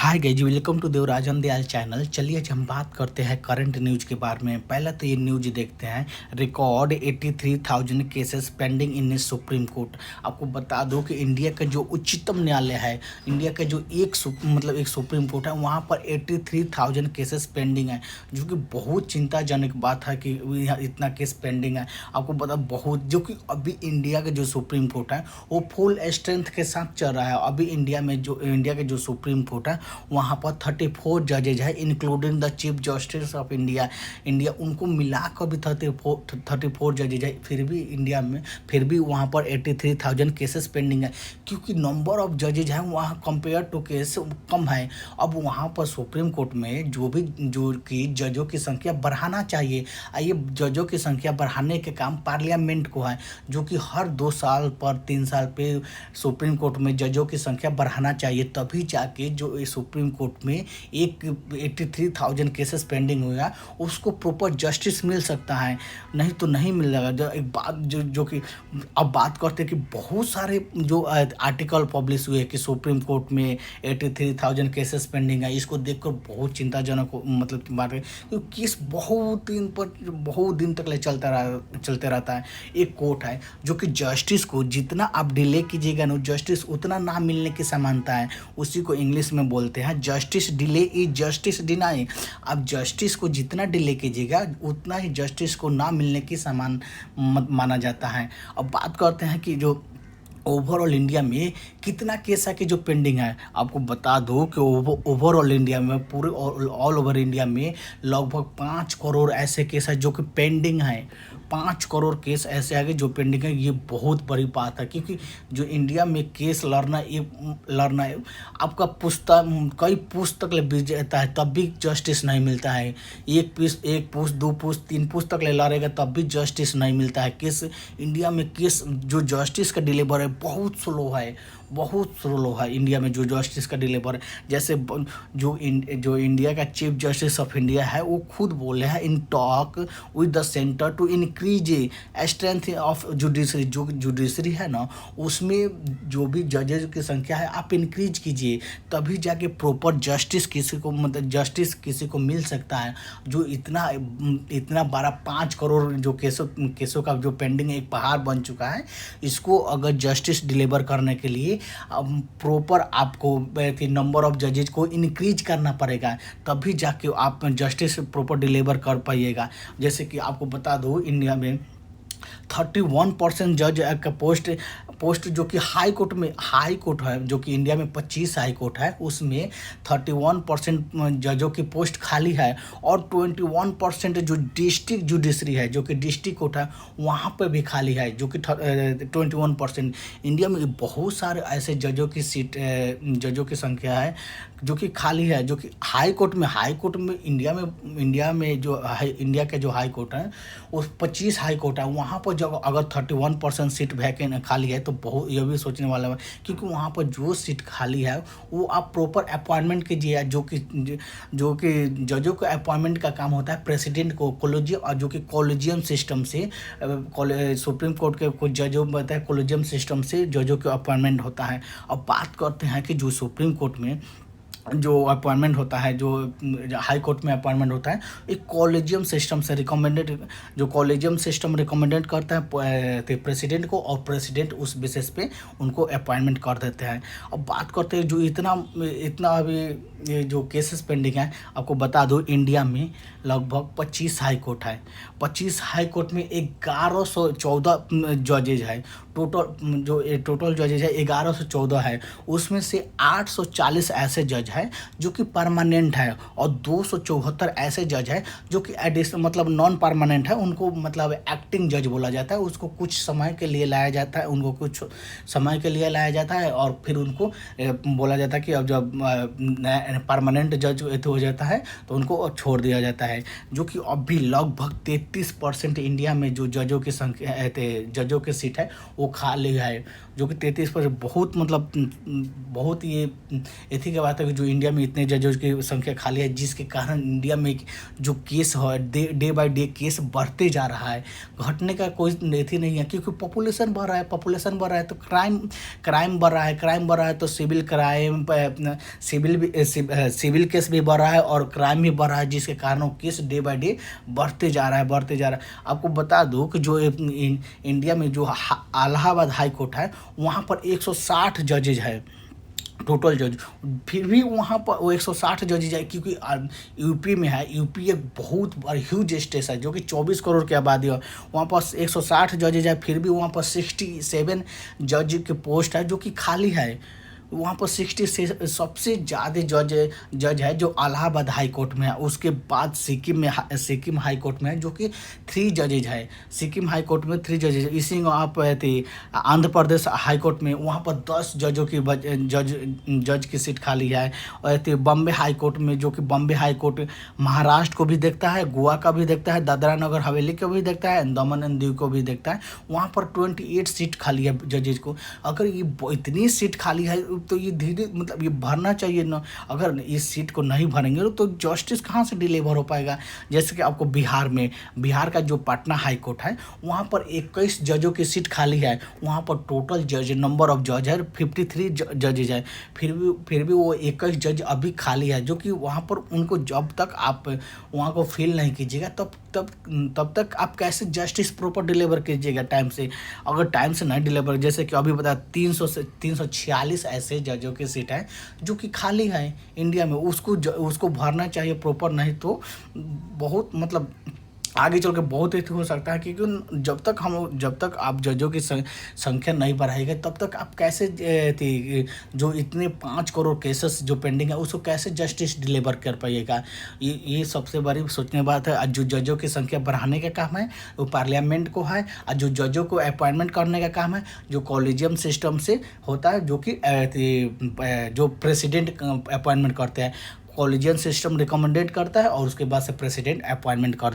Hi guys, welcome to Devarajan Dayal channel. चलिए आज हम बात करते हैं करंट न्यूज के बारे में। पहला तो ये न्यूज देखते हैं। Record 83,000 cases pending in supreme court. आपको बता दो कि इंडिया का जो उच्चतम न्यायालय है, इंडिया का जो एक सुप्रीम कोर्ट है, वहाँ पर 83,000 केसेस पेंडिंग है, जो कि बहुत चिंताजनक बात है कि यहाँ इतना केस पेंडिंग है। आपको बता बहुत, जो कि अभी इंडिया का जो सुप्रीम कोर्ट है वो फुल स्ट्रेंथ के साथ चल रहा है। अभी इंडिया के जो सुप्रीम कोर्ट है वहाँ पर 34 जजेज है, including the chief justice of India उनको मिलाकर भी 34 जजेज है। फिर भी वहाँ पर 83,000 केसेस पेंडिंग है, क्योंकि नंबर ऑफ जजेज हैं वहाँ कंपेयर टू केस कम है। अब वहाँ पर सुप्रीम कोर्ट में जो कि जजों की संख्या बढ़ाना चाहिए। ये जजों की संख्या बढ़ाने के काम पार्लियामेंट को है, जो कि हर 2 साल पर 3 साल पे सुप्रीम कोर्ट में जजों की संख्या बढ़ाना चाहिए। तभी जाके जो सुप्रीम कोर्ट में एक 83,000 केसेस पेंडिंग हुआ उसको प्रॉपर जस्टिस मिल सकता है, नहीं तो नहीं मिलेगा। जो एक बात जो कि अब बात करते हैं कि बहुत सारे जो आर्टिकल पब्लिश हुए कि सुप्रीम कोर्ट में 83,000 केसेस पेंडिंग है। इसको देखकर बहुत चिंताजनक मतलब की बात है, क्योंकि केस बहुत दिन तक चलते रहता है। एक कोर्ट है जो कि जस्टिस को जितना आप डिले कीजिएगा ना, जस्टिस उतना ना मिलने की समानता है। उसी को इंग्लिश में बोलते हैं justice delay is justice deny. अब जस्टिस को जितना डिले कीजिएगा उतना ही जस्टिस को ना मिलने की समान माना जाता है। अब बात करते हैं कि जो ओवरऑल इंडिया में कितना केस है कि जो पेंडिंग है। आपको बता दो कि ओवरऑल इंडिया में पूरे ऑल ओवर इंडिया में लगभग 5 करोड़ ऐसे केस है जो कि पेंडिंग है। 5 करोड़ केस ऐसे आ गए जो पेंडिंग है। ये बहुत बड़ी बात है, क्योंकि जो इंडिया में केस लड़ना है आपका कई पुस्तक ले बीत जाता है, तब भी जस्टिस नहीं मिलता है। एक पुस्त 2 पुस्त 3 पुस्तक ले लड़ेगा तब भी जस्टिस नहीं मिलता है। केस इंडिया में केस जो जस्टिस का डिलीवर है बहुत स्लो है इंडिया में जो जस्टिस का डिलीवर है। जैसे जो इंडिया का चीफ जस्टिस ऑफ इंडिया है वो खुद बोले हैं, in talk with the centre to increase strength of judiciary. जो जुडिशरी है ना, उसमें जो भी जजेज की संख्या है आप इंक्रीज कीजिए, तभी जाके प्रॉपर जस्टिस किसी को मिल सकता है। जो इतना बड़ा 5 करोड़ जो केसों का जो पेंडिंग एक पहाड़ बन चुका है, इसको अगर जस्टिस डिलीवर करने के लिए प्रॉपर आपको नंबर ऑफ जजेज को इंक्रीज करना पड़ेगा, तभी जाके आप जस्टिस प्रॉपर डिलीवर कर पाइएगा। जैसे कि आपको बता दो इंडिया में 31% जज का पोस्ट जो कि हाई कोर्ट है, जो कि इंडिया में 25 हाई कोर्ट है, उसमें 31% जजों की पोस्ट खाली है। और 21% जो डिस्ट्रिक्ट जुडिशरी है, जो कि डिस्ट्रिक्ट कोर्ट है, वहाँ पर भी खाली है, जो कि 21%। इंडिया में बहुत सारे ऐसे जजों की संख्या है जो कि खाली है, जो कि हाई कोर्ट में इंडिया में इंडिया के जो हाई कोर्ट है वो 25 हाई कोर्ट है। वहाँ पर जब अगर 31% सीट वैकेंट खाली है तो बहुत ये भी सोचने वाला है, क्योंकि वहाँ पर जो सीट खाली है वो आप प्रॉपर अपॉइंटमेंट कीजिए। जो कि जजों का अपॉइंटमेंट का काम होता है प्रेसिडेंट को कॉलेजियम, और जो कि कॉलेजियम सिस्टम से सुप्रीम कोर्ट के कुछ जजों में बताया कॉलेजियम सिस्टम से जजों के अपॉइंटमेंट होता है। अब बात करते हैं कि जो सुप्रीम कोर्ट में जो अपॉइंटमेंट होता है, जो हाई कोर्ट में अपॉइंटमेंट होता है, एक कॉलेजियम सिस्टम से कॉलेजियम सिस्टम रिकमेंडेड करता है प्रेसिडेंट को, और प्रेसिडेंट उस बेसिस पे उनको अपॉइंटमेंट कर देते हैं। अब बात करते हैं जो इतना अभी ये जो केसेस पेंडिंग है। आपको बता दो इंडिया में लगभग 25 हाई कोर्ट है। 25 हाई कोर्ट में 1114 जजेज है। टोटल जजेज है 1114 है। उसमें से 840 ऐसे जज है जो कि परमानेंट है, और 274 ऐसे जज है जो कि मतलब नॉन परमानेंट है। उनको मतलब एक्टिंग जज बोला जाता है। उसको कुछ समय के लिए लाया जाता है, और फिर उनको बोला जाता है कि अब जब परमानेंट जज हो जाता है तो उनको छोड़ दिया जाता है। जो कि अभी लगभग 33% इंडिया में जो जजों की सीट है वो खाली है, जो कि 33% बहुत मतलब बहुत ये एथी की बात है कि जो इंडिया में इतने जजेस की संख्या खाली है, जिसके कारण इंडिया में जो केस है डे बाय डे केस बढ़ते जा रहा है, घटने का कोई एथी नहीं है, क्योंकि पॉपुलेशन बढ़ रहा है, पॉपुलेशन बढ़ रहा है तो क्राइम बढ़ रहा है, क्राइम बढ़ रहा है तो सिविल क्राइम सिविल केस भी बढ़ रहा है और क्राइम भी बढ़ रहा है, जिसके कारण वो केस डे बाय डे बढ़ते जा रहा है, बढ़ते जा रहा है। आपको बता दूं कि जो इंडिया में जो इलाहाबाद हाई कोर्ट है, वहाँ पर 160 जजेज है टोटल जज, फिर भी वहाँ पर वो 160 जजेज है, क्योंकि यूपी में है। यूपी एक बहुत ह्यूज स्टेट है जो कि 24 करोड़ की आबादी है, वहाँ पर 160 जजेज है, फिर भी वहाँ पर 67 जज के पोस्ट है जो कि खाली है। वहाँ पर 60 से सबसे ज़्यादा जज है जो इलाहाबाद हाई कोर्ट में है, उसके बाद सिक्किम हाई कोर्ट में है जो कि 3 जजेज है। सिक्किम हाई कोर्ट में 3 जजेज, इसी आप आंध्र प्रदेश हाई कोर्ट में वहाँ पर 10 जजों की जज की सीट खाली है। और बम्बे हाई कोर्ट में, जो कि बम्बे हाई कोर्ट महाराष्ट्र को भी देखता है, गोवा का भी देखता है, दादरा नगर हवेली को भी देखता है, दमन एंड दीव को भी देखता है। वहाँ पर 28 सीट खाली है जजेज को। अगर ये इतनी सीट खाली है तो ये धीरे मतलब ये भरना चाहिए ना। अगर इस सीट को नहीं भरेंगे तो जस्टिस कहाँ से डिलीवर हो पाएगा। जैसे कि आपको बिहार का जो पटना हाई कोर्ट है, वहाँ पर 21 जजों की सीट खाली है, वहाँ पर टोटल जज नंबर ऑफ जज है 53 जजेज है, फिर भी वो 21 जज अभी खाली है, जो कि वहाँ पर उनको जब तक आप वहाँ को फिल नहीं कीजिएगा तब तक आप कैसे जस्टिस प्रॉपर डिलीवर कीजिएगा टाइम से। अगर टाइम से नहीं डिलीवर, जैसे कि अभी बता 300 से 346 ऐसे जजों की सीट है जो कि खाली है इंडिया में, उसको भरना चाहिए प्रॉपर, नहीं तो बहुत मतलब आगे चल के बहुत ऐसे हो सकता है। क्योंकि जब तक आप जजों की संख्या नहीं बढ़ाएगा तब तक आप कैसे जो इतने 5 करोड़ केसेस जो पेंडिंग है उसको कैसे जस्टिस डिलीवर कर पाइएगा। ये सबसे बड़ी सोचने बात है। जो जजों की संख्या बढ़ाने का काम है वो पार्लियामेंट को है, और जो जजों को अपॉइंटमेंट करने का काम है जो कॉलेजियम सिस्टम से होता है, जो कि जो प्रेसिडेंट अपॉइंटमेंट करते हैं। कॉलेजियम सिस्टम रिकमेंडेड करता है और उसके बाद से प्रेसिडेंट अपॉइंटमेंट करता है।